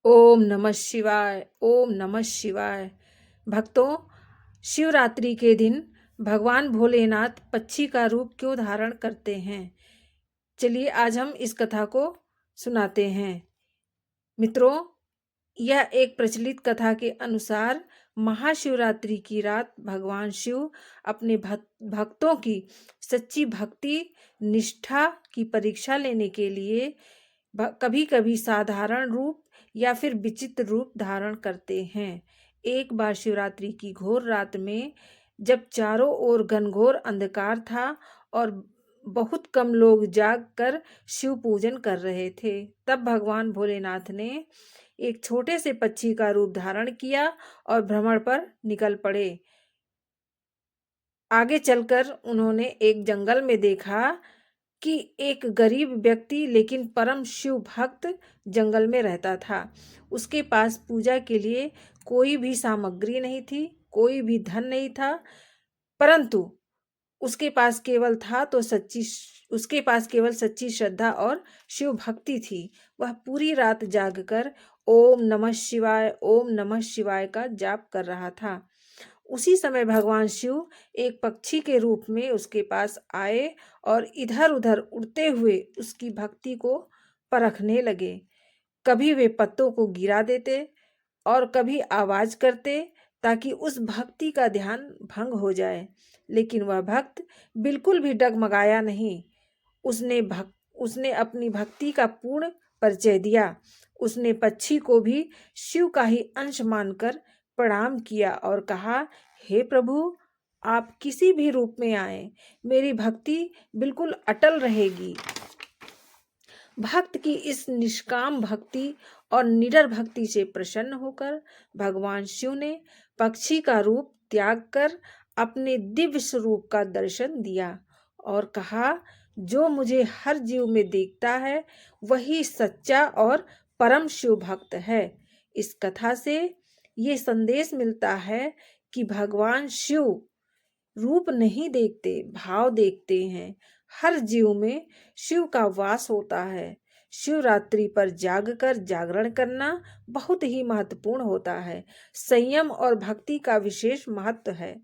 ओम नमः शिवाय। ओम नमः शिवाय। भक्तों, शिवरात्रि के दिन भगवान भोलेनाथ पक्षी का रूप क्यों धारण करते हैं? चलिए आज हम इस कथा को सुनाते हैं। मित्रों, यह एक प्रचलित कथा के अनुसार महाशिवरात्रि की रात भगवान शिव अपने भक्तों की सच्ची भक्ति निष्ठा की परीक्षा लेने के लिए कभी कभी साधारण रूप या फिर विचित्र रूप धारण करते हैं। एक बार शिवरात्रि की घोर रात में जब चारों ओर घनघोर अंधकार था और बहुत कम लोग जाग कर शिव पूजन कर रहे थे, तब भगवान भोलेनाथ ने एक छोटे से पक्षी का रूप धारण किया और भ्रमण पर निकल पड़े। आगे चलकर उन्होंने एक जंगल में देखा कि एक गरीब व्यक्ति लेकिन परम शिव भक्त जंगल में रहता था। उसके पास पूजा के लिए कोई भी सामग्री नहीं थी, कोई भी धन नहीं था, परंतु उसके पास केवल सच्ची श्रद्धा और शिव भक्ति थी। वह पूरी रात जागकर ओम नमः शिवाय, ओम नमः शिवाय का जाप कर रहा था। उसी समय भगवान शिव एक पक्षी के रूप में उसके पास आए और इधर उधर उड़ते हुए उसकी भक्ति को परखने लगे। कभी वे पत्तों को गिरा देते और कभी आवाज करते ताकि उस भक्ति का ध्यान भंग हो जाए, लेकिन वह भक्त बिल्कुल भी डगमगाया नहीं। उसने अपनी भक्ति का पूर्ण परिचय दिया। उसने पक्षी को भी शिव का ही अंश मानकर प्रणाम किया और कहा, हे प्रभु, आप किसी भी रूप में आए, मेरी भक्ति बिल्कुल अटल रहेगी। भक्त की इस निष्काम भक्ति और निडर भक्ति से प्रसन्न होकर भगवान शिव ने पक्षी का रूप त्याग कर अपने दिव्य स्वरूप का दर्शन दिया और कहा, जो मुझे हर जीव में देखता है वही सच्चा और परम शिव भक्त है। इस कथा से ये संदेश मिलता है कि भगवान शिव रूप नहीं देखते, भाव देखते हैं। हर जीव में शिव का वास होता है। शिवरात्रि पर जागकर जागरण करना बहुत ही महत्वपूर्ण होता है। संयम और भक्ति का विशेष महत्व है।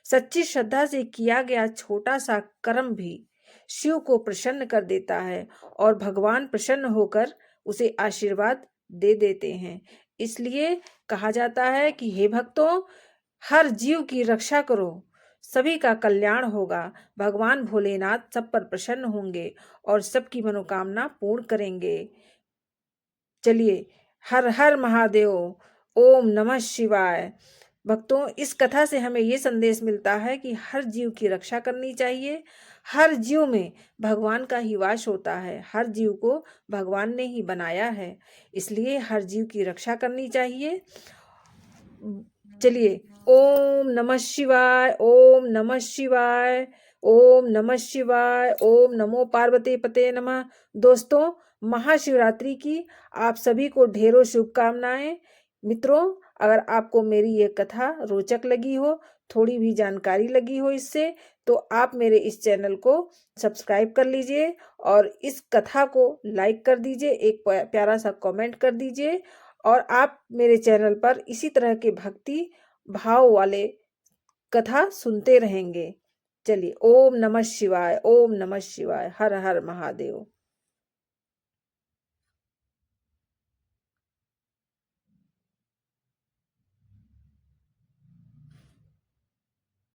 सच्ची श्रद्धा से किया गया छोटा सा कर्म भी शिव को प्रसन्न कर देता है और भगवान प्रसन्न होकर उसे आशीर्वाद दे देते हैं। इसलिए कहा जाता है कि हे भक्तों, हर जीव की रक्षा करो, सभी का कल्याण होगा। भगवान भोलेनाथ सब पर प्रसन्न होंगे और सबकी मनोकामना पूर्ण करेंगे। चलिए, हर हर महादेव। ओम नमः शिवाय। भक्तों, इस कथा से हमें ये संदेश मिलता है कि हर जीव की रक्षा करनी चाहिए। हर जीव में भगवान का ही वास होता है। हर जीव को भगवान ने ही बनाया है, इसलिए हर जीव की रक्षा करनी चाहिए। चलिए, ओम नमः शिवाय, ओम नमः शिवाय, ओम नमः शिवाय, ओम नमो पार्वती पते नमः। दोस्तों, महाशिवरात्रि की आप सभी को ढेरों शुभकामनाएं। मित्रों, अगर आपको मेरी ये कथा रोचक लगी हो, थोड़ी भी जानकारी लगी हो इससे, तो आप मेरे इस चैनल को सब्सक्राइब कर लीजिए और इस कथा को लाइक कर दीजिए, एक प्यारा सा कमेंट कर दीजिए और आप मेरे चैनल पर इसी तरह के भक्ति भाव वाले कथा सुनते रहेंगे। चलिए, ओम नमः शिवाय, ओम नमः शिवाय, हर हर महादेव।